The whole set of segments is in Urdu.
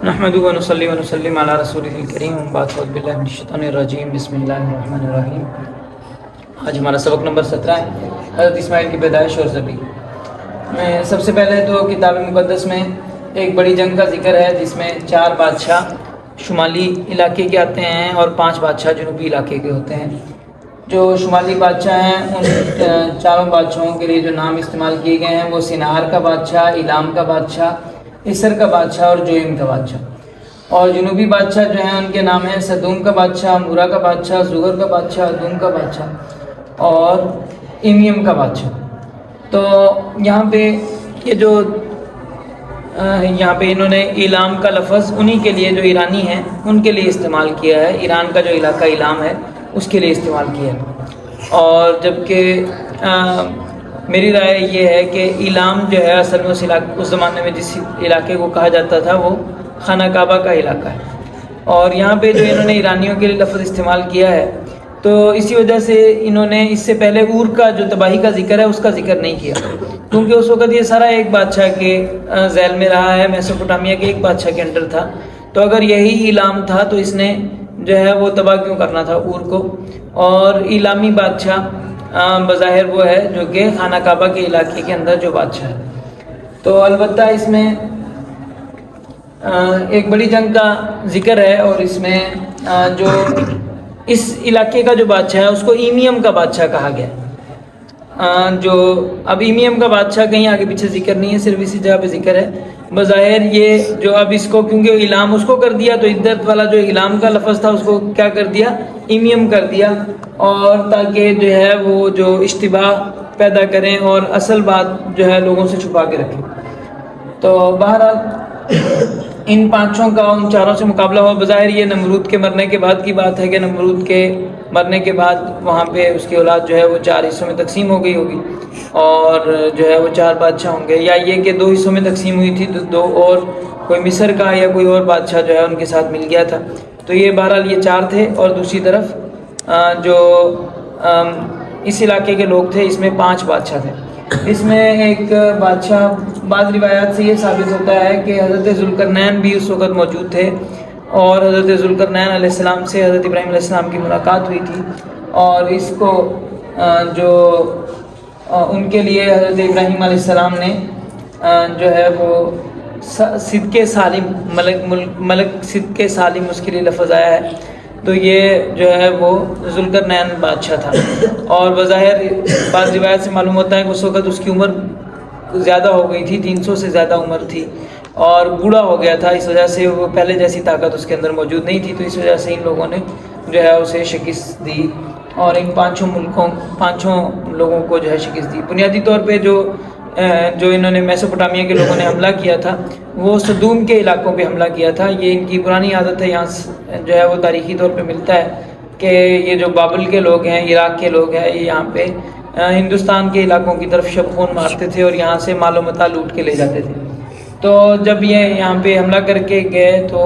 نحمدہ و نصلی و نسلم علی رسولہ الکریم، بعد اعوذ باللہ من الشیطان الرجیم، بسم اللہ الرحمن الرحیم۔ آج ہمارا سبق نمبر 17 ہے، حضرت اسماعیل کی پیدائش اور ذبح میں۔ سب سے پہلے تو کتاب مقدس میں ایک بڑی جنگ کا ذکر ہے جس میں 4 بادشاہ شمالی علاقے کے آتے ہیں اور 5 بادشاہ جنوبی علاقے کے ہوتے ہیں۔ جو شمالی بادشاہ ہیں ان 4 بادشاہوں کے لیے جو نام استعمال کیے گئے ہیں وہ سنار کا بادشاہ، ایلام کا بادشاہ، اسر کا بادشاہ اور جوئم کا بادشاہ۔ اور جنوبی بادشاہ جو ہیں ان کے نام ہیں صدوم کا بادشاہ، مورا کا بادشاہ، زغر کا بادشاہ، ادوم کا بادشاہ اور ایمیم کا بادشاہ۔ تو یہاں پہ یہ جو یہاں پہ انہوں نے ایلام کا لفظ انہی کے لیے جو ایرانی ہیں ان کے لیے استعمال کیا ہے، ایران کا جو علاقہ ایلام ہے اس کے لیے استعمال کیا ہے۔ اور جبکہ میری رائے یہ ہے کہ ایلام جو ہے اصل میں اس زمانے میں جس علاقے کو کہا جاتا تھا وہ خانہ کعبہ کا علاقہ ہے، اور یہاں پہ جو انہوں نے ایرانیوں کے لیے لفظ استعمال کیا ہے تو اسی وجہ سے انہوں نے اس سے پہلے اور کا جو تباہی کا ذکر ہے اس کا ذکر نہیں کیا، کیونکہ اس وقت یہ سارا ایک بادشاہ کے ذیل میں رہا ہے، میسوپوٹامیہ کے ایک بادشاہ کے انڈر تھا۔ تو اگر یہی ایلام تھا تو اس نے جو ہے وہ تباہ کیوں کرنا تھا اور کو؟ اور ایلامی بادشاہ بظاہر وہ ہے جو کہ خانہ کعبہ کے علاقے کے اندر جو بادشاہ ہے۔ تو البتہ اس میں ایک بڑی جنگ کا ذکر ہے، اور اس میں جو اس علاقے کا جو بادشاہ ہے اس کو ایمیم کا بادشاہ کہا گیا۔ جو اب ایمیم کا بادشاہ کہیں آگے پیچھے ذکر نہیں ہے، صرف اسی جگہ پہ ذکر ہے۔ بظاہر یہ جو اب اس کو کیونکہ ایلام اس کو کر دیا تو عدت والا جو ایلام کا لفظ تھا اس کو کیا کر دیا، ایمیم کر دیا، اور تاکہ جو ہے وہ جو اشتباہ پیدا کریں اور اصل بات جو ہے لوگوں سے چھپا کے رکھیں۔ تو بہرحال ان 5 کا ان 4 سے مقابلہ ہوا۔ بظاہر یہ نمرود کے مرنے کے بعد کی بات ہے کہ نمرود کے مرنے کے بعد وہاں پہ اس کی اولاد جو ہے وہ 4 حصوں میں تقسیم ہو گئی ہوگی، اور جو ہے وہ 4 بادشاہ ہوں گے، یا یہ کہ 2 حصوں میں تقسیم ہوئی تھی، 2 اور کوئی مصر کا یا کوئی اور بادشاہ جو ہے ان کے ساتھ مل گیا تھا۔ تو یہ بہرحال یہ 4 تھے، اور دوسری طرف جو اس علاقے کے لوگ تھے اس میں 5 بادشاہ تھے۔ اس میں ایک بادشاہ، بعض روایات سے یہ ثابت ہوتا ہے کہ حضرت ذوالقرنین بھی اس وقت موجود تھے، اور حضرت ذوالقرنین علیہ السلام سے حضرت ابراہیم علیہ السلام کی ملاقات ہوئی تھی، اور اس کو جو ان کے لیے حضرت ابراہیم علیہ السلام نے جو ہے وہ صدق سالم، ملک صدق سالم اس کے لیے لفظ آیا ہے۔ تو یہ جو ہے وہ ذوالقرنین بادشاہ تھا، اور بظاہر بعض روایت سے معلوم ہوتا ہے کہ اس وقت اس کی عمر زیادہ ہو گئی تھی، 300 سے زیادہ عمر تھی، اور بوڑھا ہو گیا تھا، اس وجہ سے وہ پہلے جیسی طاقت اس کے اندر موجود نہیں تھی، تو اس وجہ سے ان لوگوں نے جو ہے اسے شکست دی، اور ان 5 لوگوں کو جو ہے شکست دی۔ بنیادی طور پہ جو انہوں نے میسوپوٹامیہ کے لوگوں نے حملہ کیا تھا وہ صدوم کے علاقوں پہ حملہ کیا تھا۔ یہ ان کی پرانی عادت ہے، یہاں جو ہے وہ تاریخی طور پہ ملتا ہے کہ یہ جو بابل کے لوگ ہیں، عراق کے لوگ ہیں، یہ یہاں پہ ہندوستان کے علاقوں کی طرف شب خون مارتے تھے اور یہاں سے مال و متاع لوٹ کے لے جاتے تھے۔ تو جب یہ یہاں پہ حملہ کر کے گئے تو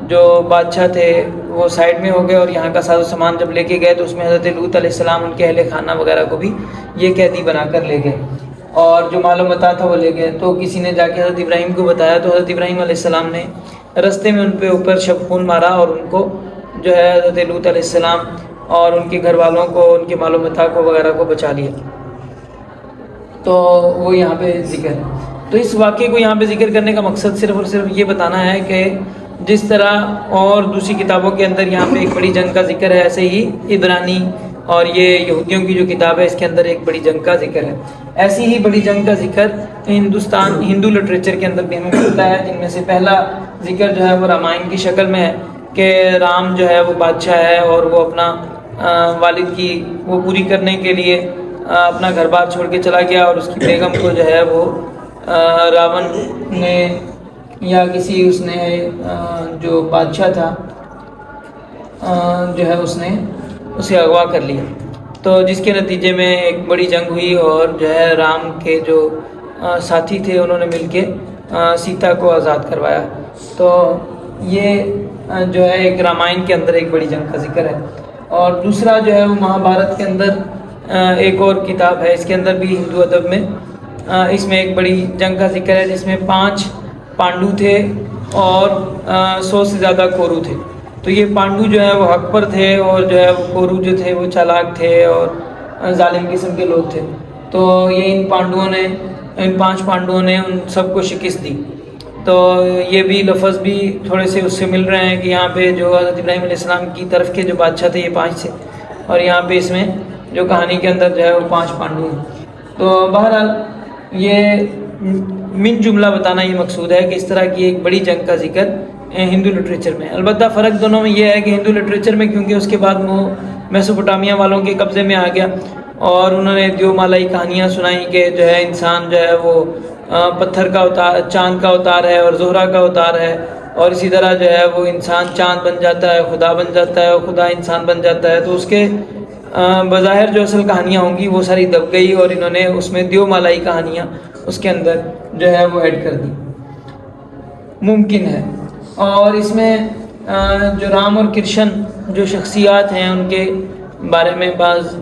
جو بادشاہ تھے وہ سائڈ میں ہو گئے، اور یہاں کا ساز و سامان جب لے کے گئے تو اس میں حضرت لوط علیہ السلام، ان کے اہل خانہ وغیرہ کو بھی یہ قیدی بنا کر لے گئے، اور جو مال و متاع تھا وہ لے گئے۔ تو کسی نے جا کے حضرت ابراہیم کو بتایا، تو حضرت ابراہیم علیہ السلام نے رستے میں ان پہ اوپر شب خون مارا، اور ان کو جو ہے حضرت لوط علیہ السلام اور ان کے گھر والوں کو، ان کے مال و متاع کو وغیرہ کو بچا لیا۔ تو وہ یہاں پہ ذکر ہے۔ تو اس واقعے کو یہاں پہ ذکر کرنے کا مقصد صرف اور صرف یہ بتانا ہے کہ جس طرح اور دوسری کتابوں کے اندر یہاں پہ ایک بڑی جنگ کا ذکر ہے، ایسے ہی عبرانی اور یہ یہودیوں کی جو کتاب ہے اس کے اندر ایک بڑی جنگ کا ذکر ہے۔ ایسی ہی بڑی جنگ کا ذکر ہندو لٹریچر کے اندر بھی ہمیں ملتا ہے، جن میں سے پہلا ذکر جو ہے وہ رامائن کی شکل میں ہے کہ رام جو ہے وہ بادشاہ ہے، اور وہ اپنا والد کی وہ پوری کرنے کے لیے اپنا گھر بار چھوڑ کے چلا گیا، اور اس کی بیگم کو جو ہے وہ راون نے یا کسی اس نے جو بادشاہ تھا جو ہے اس نے اسے اغوا کر لیا، تو جس کے نتیجے میں ایک بڑی جنگ ہوئی، اور جو ہے رام کے جو ساتھی تھے انہوں نے مل کے سیتا کو آزاد کروایا۔ تو یہ جو ہے ایک رامائن کے اندر ایک بڑی جنگ کا ذکر ہے۔ اور دوسرا جو ہے وہ مہابھارت کے اندر ایک اور کتاب ہے، اس کے اندر بھی ہندو ادب میں اس میں ایک بڑی جنگ کا ذکر ہے، جس میں 5 پانڈو تھے اور 100 سے زیادہ کورو تھے. تو یہ پانڈو جو ہے وہ حق پر تھے اور جو ہے وہ کورو جو تھے وہ چالاک تھے اور ظالم قسم کے لوگ تھے. تو یہ ان 5 پانڈوؤں نے ان سب کو شکست دی. تو یہ بھی لفظ بھی تھوڑے سے اس سے مل رہے ہیں کہ یہاں پہ جو حضرت ابراہیم علیہ السلام کی طرف کے جو بادشاہ تھے یہ 5 تھے، اور یہاں پہ اس میں جو کہانی کے اندر جو ہے وہ 5 پانڈو ہیں. تو بہرحال یہ من جملہ بتانا یہ مقصود ہے کہ اس طرح کی ایک بڑی جنگ کا ذکر ہندو لٹریچر میں. البتہ فرق دونوں میں یہ ہے کہ ہندو لٹریچر میں کیونکہ اس کے بعد وہ میسوپوٹامیہ والوں کے قبضے میں آ گیا اور انہوں نے دیومالائی کہانیاں سنائیں کہ جو ہے انسان جو ہے وہ پتھر کا اوتار، چاند کا اوتار ہے اور زہرہ کا اوتار ہے، اور اسی طرح جو ہے وہ انسان چاند بن جاتا ہے، خدا بن جاتا ہے اور خدا انسان بن جاتا ہے. تو اس کے بظاہر جو اصل کہانیاں ہوں گی وہ ساری دب گئی اور انہوں نے اس میں دیومالائی کہانیاں اس کے اندر جو ہے وہ ایڈ کر دی. ممکن ہے. اور اس میں جو رام اور کرشن جو شخصیات ہیں ان کے بارے میں بعض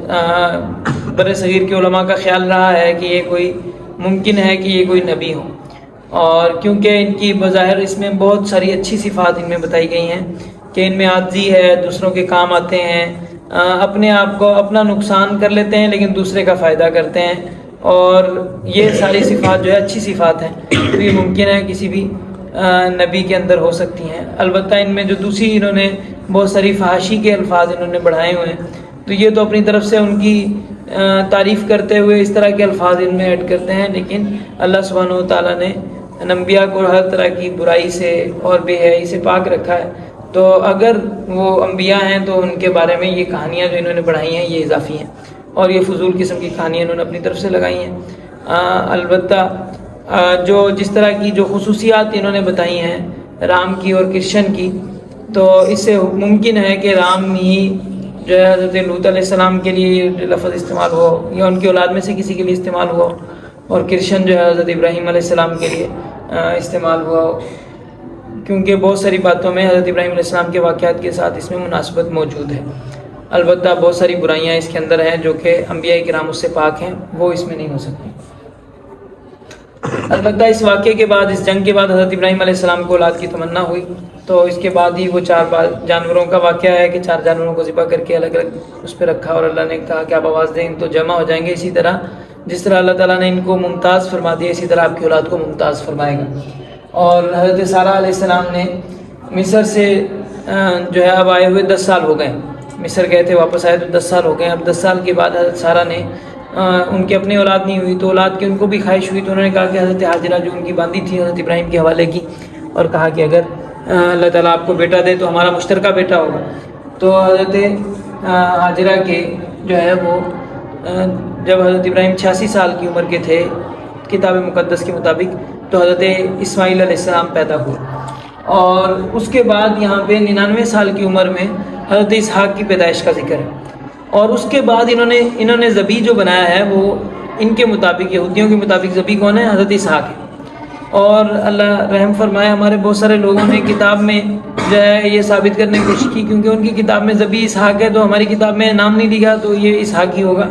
بر صغیر کے علماء کا خیال رہا ہے کہ یہ کوئی ممکن ہے کہ یہ کوئی نبی ہوں، اور کیونکہ ان کی بظاہر اس میں بہت ساری اچھی صفات ان میں بتائی گئی ہیں کہ ان میں عاجزی ہے، دوسروں کے کام آتے ہیں، اپنے آپ کو اپنا نقصان کر لیتے ہیں لیکن دوسرے کا فائدہ کرتے ہیں، اور یہ ساری صفات جو ہے اچھی صفات ہیں. تو یہ ممکن ہے کسی بھی نبی کے اندر ہو سکتی ہیں. البتہ ان میں جو دوسری انہوں نے بہت ساری فحاشی کے الفاظ انہوں نے بڑھائے ہوئے ہیں، تو یہ تو اپنی طرف سے ان کی تعریف کرتے ہوئے اس طرح کے الفاظ ان میں ایڈ کرتے ہیں، لیکن اللہ سبحانہ و تعالیٰ نے انبیاء کو ہر طرح کی برائی سے اور بے حیائی سے پاک رکھا ہے. تو اگر وہ انبیاء ہیں تو ان کے بارے میں یہ کہانیاں جو انہوں نے بڑھائی ہیں یہ اضافی ہیں، اور یہ فضول قسم کی کہانیاں انہوں نے اپنی طرف سے لگائی ہیں. البتہ جو جس طرح کی جو خصوصیات انہوں نے بتائی ہیں رام کی اور کرشن کی، تو اس سے ممکن ہے کہ رام ہی جو ہے حضرت لوط علیہ السلام کے لیے یہ لفظ استعمال ہو یا ان کی اولاد میں سے کسی کے لیے استعمال ہوا، اور کرشن جو ہے حضرت ابراہیم علیہ السلام کے لیے استعمال ہوا ہو، کیونکہ بہت ساری باتوں میں حضرت ابراہیم علیہ السلام کے واقعات کے ساتھ اس میں مناسبت موجود ہے. البتہ بہت ساری برائیاں اس کے اندر ہیں جو کہ انبیاء کرام اس سے پاک ہیں، وہ اس میں نہیں ہو سکتی. البتہ اس واقعے کے بعد، اس جنگ کے بعد حضرت ابراہیم علیہ السلام کو اولاد کی تمنا ہوئی، تو اس کے بعد ہی وہ 4 جانوروں کا واقعہ ہے کہ 4 جانوروں کو ذبح کر کے الگ الگ اس پہ رکھا، اور اللہ نے کہا کہ آپ آواز دیں تو جمع ہو جائیں گے. اسی طرح جس طرح اللہ تعالیٰ نے ان کو ممتاز فرما دیا، اسی طرح آپ کی اولاد کو ممتاز فرمائے گا. اور حضرت سارہ علیہ السلام نے مصر سے جو ہے اب آئے ہوئے 10 سال ہو گئے، مصر گئے تھے واپس آئے تو 10 سال ہو گئے. اب 10 سال کے بعد حضرت سارہ نے ان کی اپنی اولاد نہیں ہوئی تو اولاد کی ان کو بھی خواہش ہوئی، تو انہوں نے کہا کہ حضرت حاجرہ جو ان کی باندھی تھی حضرت ابراہیم کے حوالے کی، اور کہا کہ اگر اللہ تعالیٰ آپ کو بیٹا دے تو ہمارا مشترکہ بیٹا ہوگا. تو حضرت حاجرہ کے جو ہے وہ جب حضرت ابراہیم 86 سال کی عمر کے تھے کتاب مقدس کے مطابق، تو حضرت اسماعیل علیہ السلام پیدا ہوئے، اور اس کے بعد یہاں پہ 99 سال کی عمر میں حضرت اسحاق کی پیدائش کا ذکر ہے. اور اس کے بعد انہوں نے ذبیح جو بنایا ہے وہ ان کے مطابق، یہودیوں کے مطابق ذبیح کون ہے؟ حضرت اسحاق ہے. اور اللہ رحم فرمائے، ہمارے بہت سارے لوگوں نے کتاب میں جو ہے یہ ثابت کرنے کی کوشش کی، کیونکہ ان کی کتاب میں ذبیح اسحاق ہے تو ہماری کتاب میں نام نہیں لکھا تو یہ اسحاق ہی ہوگا.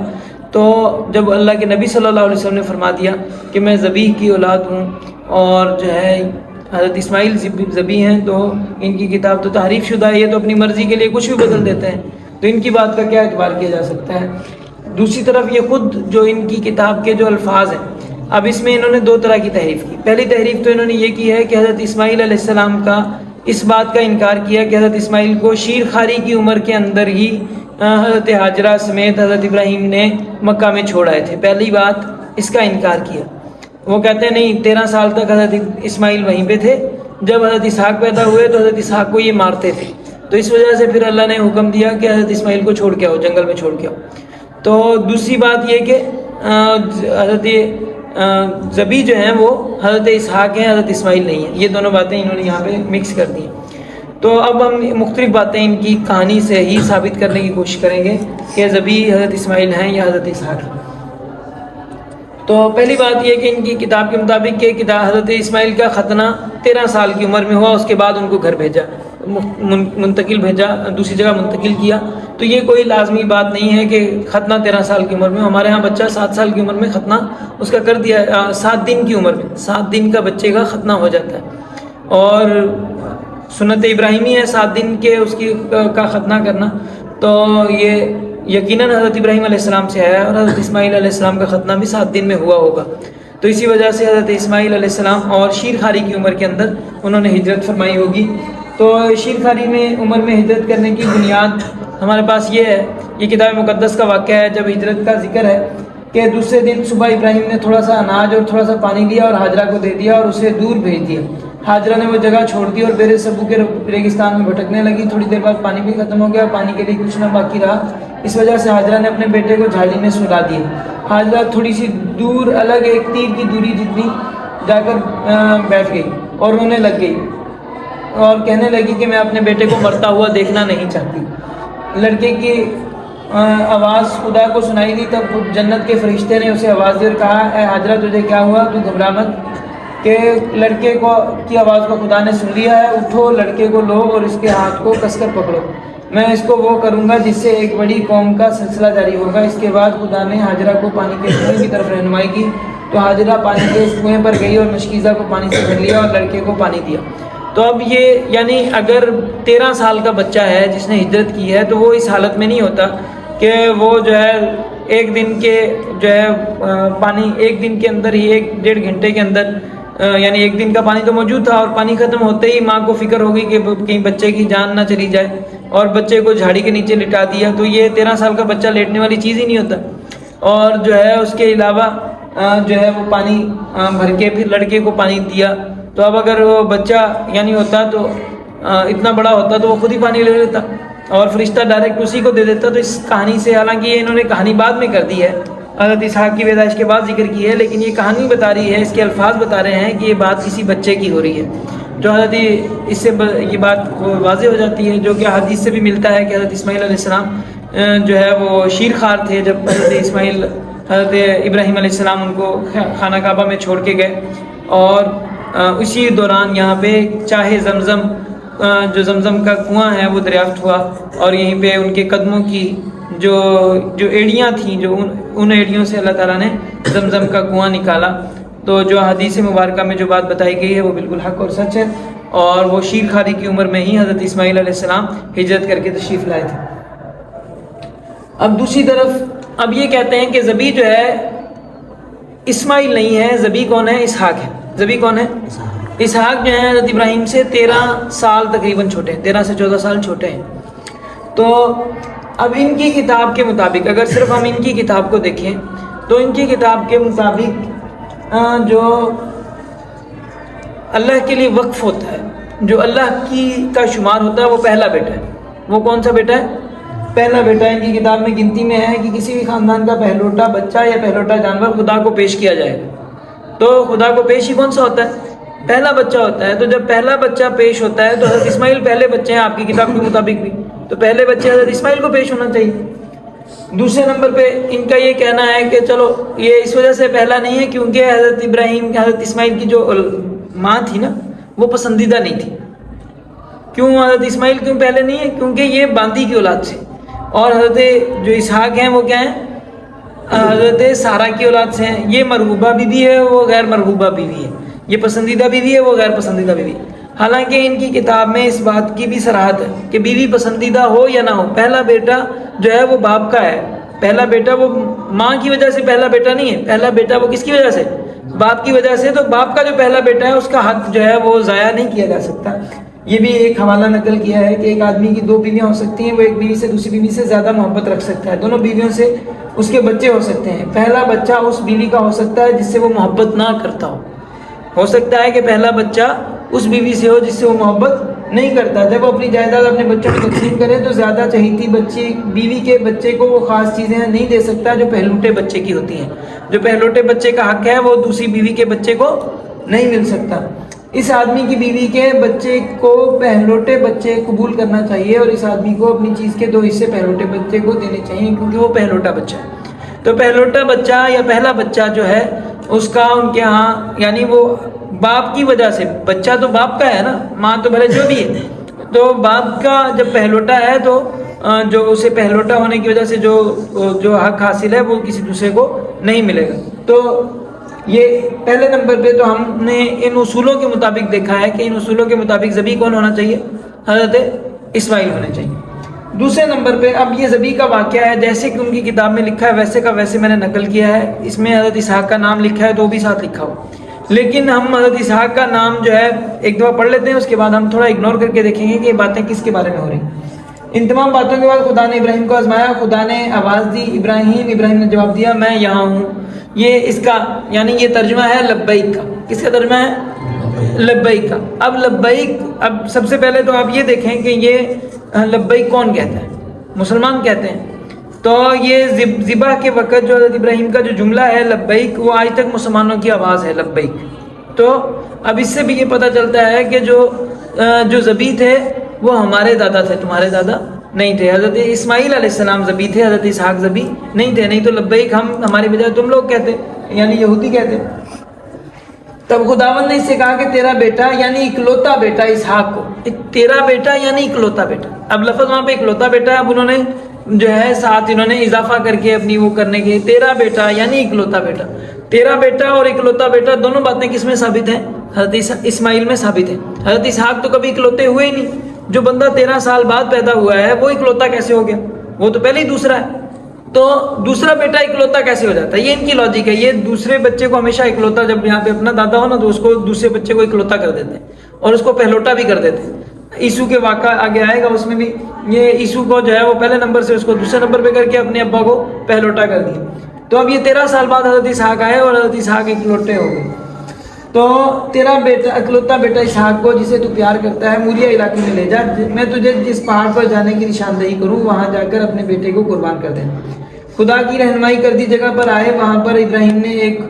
تو جب اللہ کے نبی صلی اللہ علیہ وسلم نے فرما دیا کہ میں ذبیح کی اولاد ہوں اور جو ہے حضرت اسماعیل ذبیح ہیں، تو ان کی کتاب تو تحریف شدہ ہے، یہ تو اپنی مرضی کے لیے کچھ بھی بدل دیتے ہیں، تو ان کی بات کا کیا اعتبار کیا جا سکتا ہے. دوسری طرف یہ خود جو ان کی کتاب کے جو الفاظ ہیں، اب اس میں انہوں نے 2 طرح کی تحریف کی. پہلی تحریف تو انہوں نے یہ کی ہے کہ حضرت اسماعیل علیہ السلام کا اس بات کا انکار کیا کہ حضرت اسماعیل کو شیر خاری کی عمر کے اندر ہی حضرت حاجرہ سمیت حضرت ابراہیم نے مکہ میں چھوڑ آئے تھے. پہلی بات اس کا انکار کیا. وہ کہتے ہیں نہیں، 13 سال تک حضرت اسماعیل وہیں پہ تھے، جب حضرت اسحاق پیدا ہوئے تو حضرت اسحاق کو یہ مارتے تھے، تو اس وجہ سے پھر اللہ نے حکم دیا کہ حضرت اسماعیل کو چھوڑ کے آؤ، جنگل میں چھوڑ کے آؤ. تو دوسری بات یہ کہ حضرت ذبیح جو ہیں وہ حضرت اسحاق ہیں، حضرت اسماعیل نہیں ہیں. یہ دونوں باتیں انہوں نے یہاں پہ مکس کر دی. تو اب ہم مختلف باتیں ان کی کہانی سے ہی ثابت کرنے کی کوشش کریں گے کہ ذبیح حضرت اسماعیل ہیں یا حضرت اسحاق ہیں. تو پہلی بات یہ کہ ان کی کتاب کے مطابق کہ حضرت اسماعیل کا ختنہ 13 سال کی عمر میں ہوا، اس کے بعد ان کو گھر بھیجا. منتقل بھیجا، دوسری جگہ منتقل کیا. تو یہ کوئی لازمی بات نہیں ہے کہ ختنہ 13 سال کی عمر میں. ہمارے ہاں بچہ 7 سال کی عمر میں ختنہ اس کا کر دیا، 7 دن کی عمر میں 7 دن کا بچے کا ختنہ ہو جاتا ہے. اور سنت ابراہیمی ہے 7 دن کے اس کی کا ختنہ کرنا. تو یہ یقیناً حضرت ابراہیم علیہ السلام سے آیا ہے، اور حضرت اسماعیل علیہ السلام کا ختنہ بھی 7 دن میں ہوا ہوگا. تو اسی وجہ سے حضرت اسماعیل علیہ السلام اور شیر خاری کی عمر کے اندر انہوں نے ہجرت فرمائی ہوگی. تو شیر خاری میں عمر میں ہجرت کرنے کی بنیاد ہمارے پاس یہ ہے، یہ کتاب مقدس کا واقعہ ہے. جب ہجرت کا ذکر ہے کہ دوسرے دن صبح ابراہیم نے تھوڑا سا اناج اور تھوڑا سا پانی لیا اور حاجرہ کو دے دیا اور اسے دور بھیج دیا. حاجرہ نے وہ جگہ چھوڑ دی اور بیر سبو کے ریگستان میں بھٹکنے لگی. تھوڑی دیر بعد پانی بھی ختم ہو گیا، پانی کے لیے کچھ نہ باقی رہا. اس وجہ سے حاجرہ نے اپنے بیٹے کو جھاڑی میں سلا دیا. حاجرہ تھوڑی سی دور الگ ایک تیر کی دوری جتنی جا کر بیٹھ گئی اور رونے لگ گئی اور کہنے لگی کہ میں اپنے بیٹے کو مرتا ہوا دیکھنا نہیں چاہتی. لڑکے کی آواز خدا کو سنائی دی. تب جنت کے فرشتے نے اسے آواز دی اور کہا، اے حاجرہ تجھے کیا ہوا، تو گھبرا مت، کہ لڑکے کو کی آواز کو خدا نے سن لیا ہے. اٹھو، لڑکے کو لو اور اس کے ہاتھ کو کس کر پکڑو. میں اس کو وہ کروں گا جس سے ایک بڑی قوم کا سلسلہ جاری ہوگا. اس کے بعد خدا نے حاجرہ کو پانی کے کنویں کی طرف رہنمائی کی. تو حاجرہ پانی کے اس کنویں پر گئی اور مشکیزہ کو پانی سے بھر لیا اور لڑکے کو پانی دیا. تو اب یہ یعنی اگر 13 سال کا بچہ ہے جس نے ہجرت کی ہے تو وہ اس حالت میں نہیں ہوتا کہ وہ جو ہے ایک دن کے جو ہے پانی ایک دن کے اندر ہی 1-1.5 گھنٹے کے اندر یعنی ایک دن کا پانی تو موجود تھا اور پانی ختم ہوتے ہی ماں کو فکر ہو گئی کہ کہیں بچے کی جان نہ چلی جائے اور بچے کو جھاڑی کے نیچے لٹا دیا. تو یہ 13 سال کا بچہ لیٹنے والی چیز ہی نہیں ہوتا. اور جو ہے اس کے علاوہ جو ہے وہ پانی بھر کے پھر لڑکے کو پانی دیا. تو اب اگر وہ بچہ یعنی ہوتا تو اتنا بڑا ہوتا تو وہ خود ہی پانی لے لیتا اور فرشتہ ڈائریکٹ اسی کو دے دیتا. تو اس کہانی سے، حالانکہ یہ انہوں نے کہانی بعد میں کر دی ہے، حضرت اسحاق کی پیدائش کے بعد ذکر کی ہے، لیکن یہ کہانی بتا رہی ہے، اس کے الفاظ بتا رہے ہیں کہ یہ بات کسی بچے کی ہو رہی ہے. جو حضرت اس سے یہ بات واضح ہو جاتی ہے، جو کہ حدیث سے بھی ملتا ہے کہ حضرت اسماعیل علیہ السلام جو ہے وہ شیر خوار تھے. جب حضرت ابراہیم علیہ السلام ان کو خانہ کعبہ میں چھوڑ کے گئے اور اسی دوران یہاں پہ چاہے زمزم جو زمزم کا کنواں ہے وہ دریافت ہوا اور یہیں پہ ان کے قدموں کی جو ایڑیاں تھیں، جو ان ایڑیوں سے اللہ تعالیٰ نے زمزم کا کنواں نکالا. تو جو حدیث مبارکہ میں جو بات بتائی گئی ہے وہ بالکل حق اور سچ ہے، اور وہ شیر خاری کی عمر میں ہی حضرت اسماعیل علیہ السلام ہجرت کر کے تشریف لائے تھے. اب دوسری طرف اب یہ کہتے ہیں کہ ذبی جو ہے اسماعیل نہیں ہے، ذبی کون ہے؟ اسحاق ہے. ذبی کون ہے؟ اسحاق جو ہے حضرت ابراہیم سے 13 سال تقریباً چھوٹے ہیں، 13 سے 14 سال چھوٹے ہیں. تو اب ان کی کتاب کے مطابق اگر صرف ہم ان کی کتاب کو دیکھیں تو ان کی کتاب کے مطابق جو اللہ کے لیے وقف ہوتا ہے، جو اللہ کا شمار ہوتا ہے، وہ پہلا بیٹا ہے. وہ کون سا بیٹا ہے؟ پہلا بیٹا. ان کی کتاب میں گنتی میں ہے کہ کسی بھی خاندان کا پہلوٹا بچہ یا پہلوٹا جانور خدا کو پیش کیا جائے گا. تو خدا کو پیش ہی کون سا ہوتا ہے؟ پہلا بچہ ہوتا ہے. تو جب پہلا بچہ پیش ہوتا ہے تو حضرت اسماعیل پہلے بچے ہیں آپ کی کتاب کے مطابق بھی، تو پہلے بچے حضرت اسماعیل کو پیش ہونا چاہیے. دوسرے نمبر پہ ان کا یہ کہنا ہے کہ چلو یہ اس وجہ سے پہلا نہیں ہے کیونکہ حضرت اسماعیل کی جو ماں تھی نا وہ پسندیدہ نہیں تھی. کیوں حضرت اسماعیل کیوں پہلے نہیں ہے؟ کیونکہ یہ باندی کی اولاد سے، اور حضرت جو اسحاق ہیں وہ کیا ہیں؟ حضرت سارہ کی اولاد سے ہیں. یہ مرغوبہ بیوی ہے، وہ غیر مرغوبہ بیوی ہے. یہ پسندیدہ بیوی ہے، وہ غیر پسندیدہ بیوی. حالانکہ ان کی کتاب میں اس بات کی بھی صراحت ہے کہ بیوی پسندیدہ ہو یا نہ ہو، پہلا بیٹا جو ہے وہ باپ کا ہے. پہلا بیٹا وہ ماں کی وجہ سے پہلا بیٹا نہیں ہے، پہلا بیٹا وہ کس کی وجہ سے؟ باپ کی وجہ سے. تو باپ کا جو پہلا بیٹا ہے اس کا حق جو ہے وہ ضائع نہیں کیا جا سکتا. یہ بھی ایک حوالہ نقل کیا ہے کہ ایک آدمی کی 2 بیویاں ہو سکتی ہیں، وہ ایک بیوی سے دوسری بیوی سے زیادہ محبت رکھ سکتا ہے، دونوں بیویوں سے اس کے بچے ہو سکتے ہیں. پہلا بچہ اس بیوی کا ہو سکتا ہے جس سے وہ محبت نہ کرتا ہو سکتا ہے کہ پہلا بچہ اس بیوی سے ہو جس سے وہ محبت نہیں کرتا. جب وہ اپنی جائیداد اپنے بچوں میں تقسیم کرے تو زیادہ چہیتی بیوی کے بچے کو وہ خاص چیزیں نہیں دے سکتا جو پہلوٹے بچے کی ہوتی ہیں. جو پہلوٹے بچے کا حق ہے وہ دوسری بیوی کے بچے کو نہیں مل سکتا. اس آدمی کی بیوی کے بچے کو پہلوٹے بچے قبول کرنا چاہیے اور اس آدمی کو اپنی چیز کے 2 حصے پہلوٹے بچے کو دینے چاہیے کیونکہ وہ پہلوٹا بچہ ہے. تو پہلوٹا بچہ یا پہلا بچہ جو ہے اس کا ان کے ہاں یعنی وہ باپ کی وجہ سے، بچہ تو باپ کا ہے نا، ماں تو بھلے جو بھی ہے، تو باپ کا جب پہلوٹا ہے تو جو اسے پہلوٹا ہونے کی وجہ سے جو حق حاصل ہے وہ کسی دوسرے کو نہیں ملے گا. تو یہ پہلے نمبر پہ تو ہم نے ان اصولوں کے مطابق دیکھا ہے کہ ان اصولوں کے مطابق ذبیح کون ہونا چاہیے؟ حضرت اسماعیل ہونے چاہیے. دوسرے نمبر پہ اب یہ ذبیح کا واقعہ ہے جیسے کہ ان کی کتاب میں لکھا ہے ویسے کا ویسے میں نے نقل کیا ہے. اس میں حضرت اسحاق کا نام لکھا ہے تو وہ بھی ساتھ لکھا ہو, لیکن ہم حضرت اسحاق کا نام جو ہے ایک دفعہ پڑھ لیتے ہیں, اس کے بعد ہم تھوڑا اگنور کر کے دیکھیں گے کہ یہ باتیں کس کے بارے میں ہو رہی ہیں. ان تمام باتوں کے بعد خدا نے ابراہیم کو آزمایا, خدا نے آواز دی ابراہیم نے جواب دیا میں یہاں ہوں. یہ اس کا یعنی یہ ترجمہ ہے لبیک کا. کس کا ترجمہ ہے؟ لبیک کا. اب لبیک, اب سب سے پہلے تو آپ یہ دیکھیں کہ یہ لبیک کون کہتا ہے؟ مسلمان کہتے ہیں. تو یہ ذبح کے وقت جو حضرت ابراہیم کا جو جملہ ہے لبیک, وہ آج تک مسلمانوں کی آواز ہے لبیک. تو اب اس سے بھی یہ پتہ چلتا ہے کہ جو ذبیح تھے وہ ہمارے دادا تھے, تمہارے دادا نہیں تھے. حضرت اسماعیل علیہ السلام ذبیح تھے, حضرت اسحاق ذبیح نہیں تھے. نہیں تو لبیک ہماری بجائے تم لوگ کہتے, یعنی یہودی کہتے. تب خداوند نے اس سے کہا کہ تیرا بیٹا یعنی اکلوتا بیٹا اسحاق کو, تیرا بیٹا یعنی اکلوتا بیٹا. اب لفظ وہاں پہ اکلوتا بیٹا ہے, اب انہوں نے جو ہے ساتھ انہوں نے اضافہ کر کے اپنی وہ کرنے کے, تیرا بیٹا یعنی اکلوتا بیٹا. تیرا بیٹا اور اکلوتا بیٹا دونوں باتیں کس میں ثابت ہیں؟ حضرت اسماعیل میں ثابت ہیں. حضرت اسحاق تو کبھی اکلوتے ہوئے ہی نہیں. جو بندہ 13 سال بعد پیدا ہوا ہے وہ اکلوتا کیسے ہو گیا؟ وہ تو پہلے ہی دوسرا ہے. تو دوسرا بیٹا اکلوتا کیسے ہو جاتا ہے؟ یہ ان کی لاجک ہے. یہ دوسرے بچے کو ہمیشہ اکلوتا, جب یہاں پہ اپنا دادا ہو نا تو اس کو دوسرے بچے کو اکلوتا کر دیتے ہیں اور اس کو پہلوٹا بھی کر دیتے ہیں. عیسو کے واقعہ آگے آئے گا, اس میں بھی یہ عیسو کو جو ہے وہ پہلے نمبر سے اس کو دوسرے نمبر پہ کر کے اپنے ابا کو پہلوٹا کر دیا. تو اب یہ 13 سال بعد حضرت اسحاق آئے اور حضرت اسحاق اکلوٹے ہو گئے. تو تیرا بیٹا اکلوتا بیٹا اسحاق کو جسے تو پیار کرتا ہے موریا علاقے میں لے جا, میں تجھے جس پہاڑ پر جانے کی نشاندہی کروں وہاں جا کر اپنے بیٹے کو قربان کر دیں. خدا کی رہنمائی کردی جگہ پر آئے, وہاں پر ابراہیم نے ایک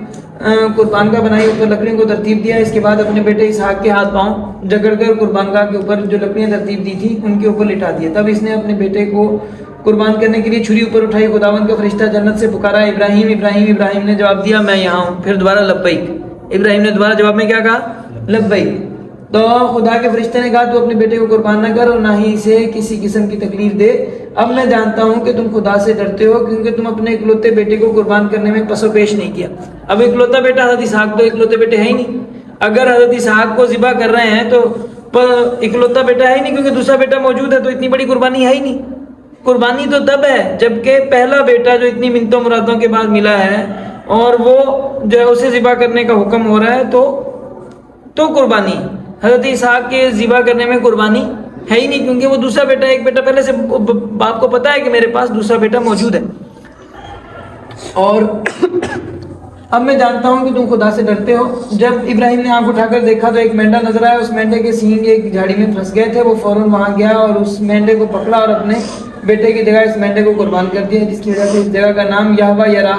قربان گاہ بنائی, اوپر لکڑیوں کو ترتیب دیا. اس کے بعد اپنے بیٹے اسحاق کے ہاتھ پاؤں جکڑ کر قربان گاہ کے اوپر جو لکڑیاں ترتیب دی تھی ان کے اوپر لٹا دیے. تب اس نے اپنے بیٹے کو قربان کرنے کے لیے چھری اوپر اٹھائی. خداوند کا فرشتہ جنت سے پکارا, ابراہیم ابراہیم. ابراہیم نے جواب دیا میں یہاں ہوں. پھر دوبارہ لبیک. ابراہیم نے دوبارہ جواب میں کیا کہا؟ لبیک. تو خدا کے فرشتے نے کہا تو اپنے بیٹے کو قربان نہ کر اور نہ ہی اسے کسی قسم کی تکلیف دے. اب میں جانتا ہوں کہ تم خدا سے ڈرتے ہو کیونکہ تم اپنے اکلوتے بیٹے کو قربان کرنے میں پس و پیش نہیں کیا. اب اکلوتا بیٹا حضرت اسحاق تو اکلوتے بیٹے ہے ہی نہیں. اگر حضرت اسحاق کو ذبح کر رہے ہیں تو اکلوتا بیٹا ہے ہی نہیں, کیونکہ دوسرا بیٹا موجود ہے, تو اتنی بڑی قربانی ہے ہی نہیں. قربانی تو تب ہے جبکہ پہلا بیٹا جو اتنی منتوں مرادوں کے بعد ملا ہے اور وہ جو ہے اسے ذبح کرنے کا حکم ہو رہا ہے تو قربانی. حضرت اسحاق کے ذبح کرنے میں قربانی ہے ہی نہیں, کیونکہ وہ دوسرا بیٹا, ایک بیٹا پہلے سے باپ کو پتا ہے کہ میرے پاس دوسرا بیٹا موجود ہے. اور اب میں جانتا ہوں کہ تم خدا سے ڈرتے ہو. جب ابراہیم نے آنکھ اٹھا کر دیکھا تو ایک مینڈا نظر آیا. اس مینڈے کے سینگ ایک جھاڑی میں پھنس گئے تھے. وہ فوراً وہاں گیا اور اس مینڈے کو پکڑا اور اپنے بیٹے کی جگہ اس مینڈے کو قربان کر دیا, جس کی وجہ سے اس جگہ کا نام یہوہ یرا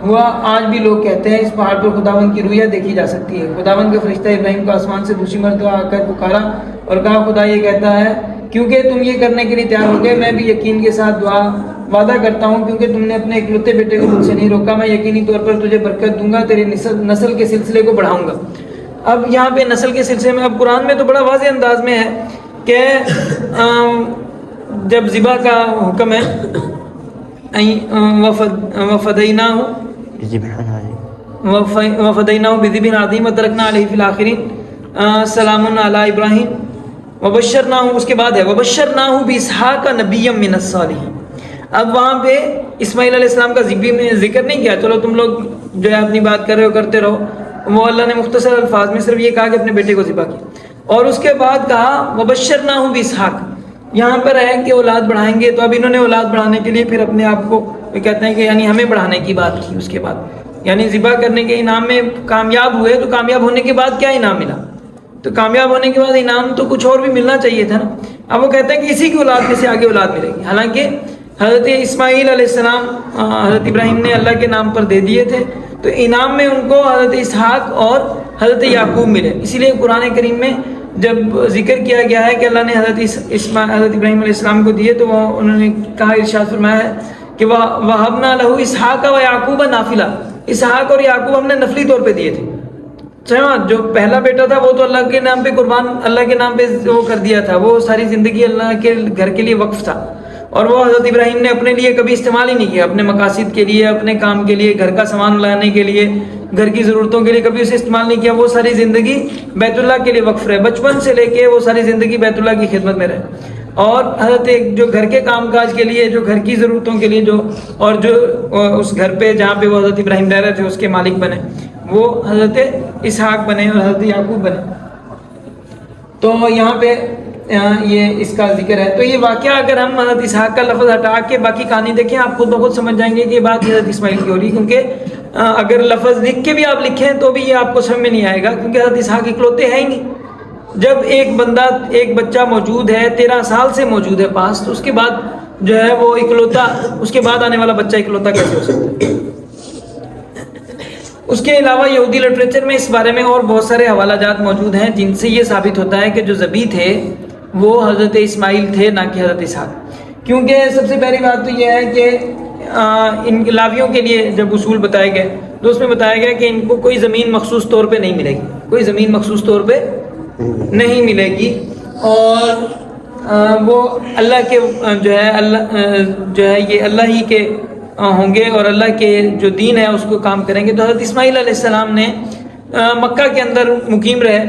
ہوا. آج بھی لوگ کہتے ہیں اس پہاڑ پر خداوند کی رویہ دیکھی جا سکتی ہے. خداوند کا فرشتہ ابراہیم کو آسمان سے دوسری مرتبہ آ کر پکارا اور کہا خدا یہ کہتا ہے کیونکہ تم یہ کرنے کے لیے تیار ہو گئے, میں بھی یقین کے ساتھ وعدہ کرتا ہوں کیونکہ تم نے اپنے اکلوتے بیٹے کو مجھ سے نہیں روکا, میں یقینی طور پر تجھے برکت دوں گا, تیری نسل کے سلسلے کو بڑھاؤں گا. اب یہاں پہ نسل کے سلسلے میں اب قرآن میں تو بڑا واضح انداز میں ہے کہ جب ذبح کا حکم ہے وفدیناہ بذبح عظیم وترکنا علیہ فی الآخرین سلام علی ابراہیم وبشرناہ. اس کے بعد ہے وبشرناہ باسحاق نبیا من الصالحین. اب وہاں پہ اسماعیل علیہ السلام کا ذکر نہیں کیا, چلو تم لوگ جو ہے اپنی بات کر رہے ہو کرتے رہو. وہ اللہ نے مختصر الفاظ میں صرف یہ کہا کہ اپنے بیٹے کو ذبح کیا, اور اس کے بعد کہا وبشرناہ باسحاق. یہاں پر ہے کہ اولاد بڑھائیں گے, تو اب انہوں نے اولاد بڑھانے کے لیے پھر اپنے آپ کو کہتے ہیں کہ یعنی ہمیں بڑھانے کی بات کی. اس کے بعد یعنی ذبح کرنے کے انعام میں کامیاب ہوئے, تو کامیاب ہونے کے بعد کیا انعام ملا؟ تو کامیاب ہونے کے بعد انعام تو کچھ اور بھی ملنا چاہیے تھا نا. اب وہ کہتے ہیں کہ اسی کی اولاد میں سے آگے اولاد ملے گی. حالانکہ حضرت اسماعیل علیہ السلام حضرت ابراہیم نے اللہ کے نام پر دے دیے تھے, تو انعام میں ان کو حضرت اسحاق اور حضرت یعقوب ملے. اسی لیے قرآن کریم میں جب ذکر کیا گیا ہے کہ اللہ نے حضرت ابراہیم علیہ السلام کو دیے, تو انہوں نے کہا, ارشاد فرمایا ہے کہ وَوَهَبْنَا لَهُ إِسْحَاقَ وَيَعْقُوبَ نَافِلًا. اسحاق اور یعقوب ہم نے نفلی طور پہ دیے تھے. جو پہلا بیٹا تھا وہ تو اللہ کے نام پہ قربان، اللہ کے نام پہ وہ کر دیا تھا، وہ ساری زندگی اللہ کے گھر کے لیے وقف تھا، اور وہ حضرت ابراہیم نے اپنے لیے کبھی استعمال ہی نہیں کیا، اپنے مقاصد کے لیے، اپنے کام کے لیے، گھر کا سامان لانے کے لیے، گھر کی ضرورتوں کے لیے کبھی اسے استعمال نہیں کیا، وہ ساری زندگی بیت اللہ کے لیے وقف رہے، بچپن سے لے کے وہ ساری زندگی بیت اللہ کی خدمت میں رہے، اور حضرت جو گھر کے کام کاج کے لیے، جو گھر کی ضرورتوں کے لیے، جو اور جو اس گھر پہ جہاں پہ وہ حضرت ابراہیم رہ رہے تھے اس کے مالک بنے، وہ حضرت اسحاق بنے اور حضرت یعقوب بنے۔ تو یہاں پہ یہ اس کا ذکر ہے۔ تو یہ واقعہ اگر ہم حضرت اسحاق کا لفظ ہٹا کے باقی کہانی دیکھیں، آپ خود بخود سمجھ جائیں گے کہ یہ بات حضرت اسماعیل کی ہو رہی، کیونکہ اگر لفظ لکھ کے بھی آپ لکھیں تو بھی یہ آپ کو سمجھ میں نہیں آئے گا، کیونکہ حضرت اسحاق اکلوتے ہیں ہی نہیں۔ جب ایک بندہ، ایک بچہ موجود ہے، 13 سال سے موجود ہے پاس، تو اس کے بعد جو ہے وہ اکلوتا، اس کے بعد آنے والا بچہ اکلوتا کیسے ہو سکتا ہے؟ اس کے علاوہ یہودی لٹریچر میں اس بارے میں اور بہت سارے حوالہ جات موجود ہیں جن سے یہ ثابت ہوتا ہے کہ جو ذبح تھے وہ حضرت اسماعیل تھے، نہ کہ حضرت اسحاق۔ کیونکہ سب سے پہلی بات تو یہ ہے کہ ان لاویوں کے لیے جب اصول بتائے گئے تو اس میں بتایا گیا کہ ان کو کوئی زمین مخصوص طور پہ نہیں ملے گی، کوئی زمین مخصوص طور پہ نہیں ملے گی، اور وہ اللہ کے جو ہے یہ اللہ ہی کے ہوں گے اور اللہ کے جو دین ہے اس کو کام کریں گے۔ تو حضرت اسماعیل علیہ السلام نے مکہ کے اندر مقیم رہے،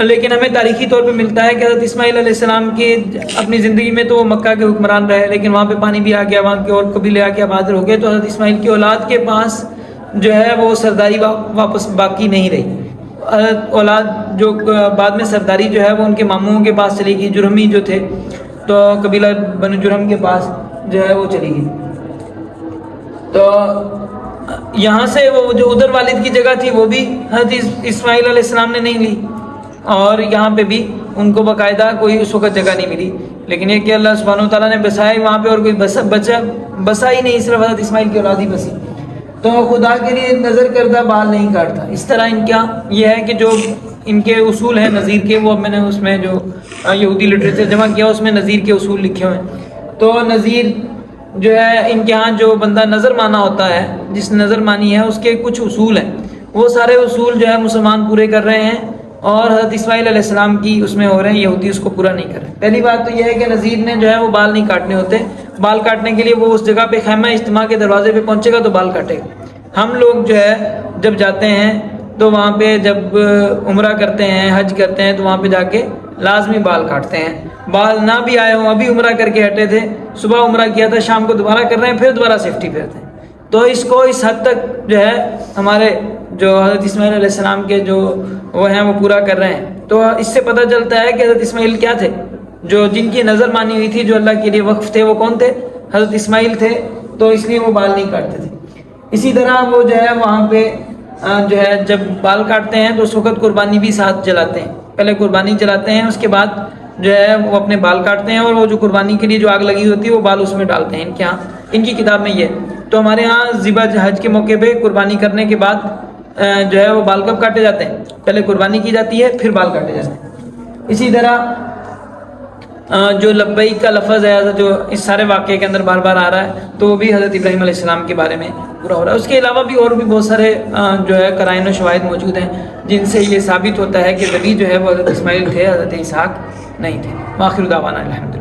لیکن ہمیں تاریخی طور پہ ملتا ہے کہ حضرت اسماعیل علیہ السلام کی اپنی زندگی میں تو وہ مکہ کے حکمران رہے، لیکن وہاں پہ پانی بھی آ گیا، وہاں کے اور قبیلے آ کے آباد ہو گئے، تو حضرت اسماعیل کی اولاد کے پاس جو ہے وہ سرداری واپس باقی نہیں رہی۔ اولاد جو بعد میں سرداری جو ہے وہ ان کے ماموں کے پاس چلی گئی، جرہمی جو تھے تو قبیلہ بنو جرہم کے پاس جو ہے وہ چلی گئی۔ تو یہاں سے وہ جو ادھر والد کی جگہ تھی وہ بھی حضرت اسماعیل علیہ السلام نے نہیں لی، اور یہاں پہ بھی ان کو باقاعدہ کوئی اس وقت جگہ نہیں ملی، لیکن یہ کہ اللہ سبحانہ وتعالیٰ نے بسائی وہاں پہ، اور کوئی بسا ہی نہیں، صرف حضرت اسماعیل کی اولاد ہی بسی۔ تو خدا کے لیے نظر کردہ بال نہیں کاٹتا۔ اس طرح ان کا یہ ہے کہ جو ان کے اصول ہیں نذیر کے، وہ میں نے اس میں جو یہودی لٹریچر جمع کیا اس میں نذیر کے اصول لکھے ہوئے ہیں۔ تو نذیر جو ہے ان کے ہاں جو بندہ نظر مانا ہوتا ہے، جس نے نظر مانی ہے، اس کے کچھ اصول ہیں، وہ سارے اصول جو ہے مسلمان پورے کر رہے ہیں، اور حضرت اسماعیل علیہ السلام کی اس میں ہو رہے ہیں، یہودی اس کو پورا نہیں کر رہے۔ پہلی بات تو یہ ہے کہ نذیر نے جو ہے وہ بال نہیں کاٹنے ہوتے، بال کاٹنے کے لیے وہ اس جگہ پہ خیمہ اجتماع کے دروازے پہ پہنچے گا تو بال کاٹے گا۔ ہم لوگ جو ہے جب جاتے ہیں تو وہاں پہ جب عمرہ کرتے ہیں، حج کرتے ہیں، تو وہاں پہ جا کے لازمی بال کاٹتے ہیں۔ بال نہ بھی آئے ہوں، ابھی عمرہ کر کے ہٹے تھے، صبح عمرہ کیا تھا، شام کو دوبارہ کر رہے ہیں، پھر دوبارہ سیفٹی پھرتے ہیں۔ تو اس کو اس حد تک جو ہے ہمارے جو حضرت اسماعیل علیہ السلام کے جو وہ ہیں وہ پورا کر رہے ہیں۔ تو اس سے پتہ چلتا ہے کہ حضرت اسماعیل کیا تھے، جو جن کی نظر مانی ہوئی تھی، جو اللہ کے لیے وقف تھے، وہ کون تھے؟ حضرت اسماعیل تھے، تو اس لیے وہ بال نہیں کاٹتے تھے۔ اسی طرح وہ جو ہے وہاں پہ جو ہے جب بال کاٹتے ہیں تو اس وقت قربانی بھی ساتھ جلاتے ہیں، پہلے قربانی جلاتے ہیں، اس کے بعد جو ہے وہ اپنے بال کاٹتے ہیں، اور وہ جو قربانی کے لیے جو آگ لگی ہوتی ہے وہ بال اس میں ڈالتے ہیں۔ ان کے ہاں، ان کی کتاب میں یہ، تو ہمارے ہاں ذبح حج کے موقع پہ قربانی کرنے کے بعد جو ہے وہ بال کب کاٹے جاتے ہیں؟ پہلے قربانی کی جاتی ہے، پھر بال کاٹے جاتے ہیں۔ اسی طرح جو لبیک کا لفظ ہے جو اس سارے واقعے کے اندر بار بار آ رہا ہے، تو وہ بھی حضرت ابراہیم علیہ السلام کے بارے میں پورا ہو رہا ہے۔ اس کے علاوہ بھی اور بھی بہت سارے جو ہے قرائن و شواہد موجود ہیں جن سے یہ ثابت ہوتا ہے کہ ذبح جو ہے وہ حضرت اسماعیل تھے، حضرت اسحاق نہیں تھے۔ وآخر دعوانا الحمدللہ۔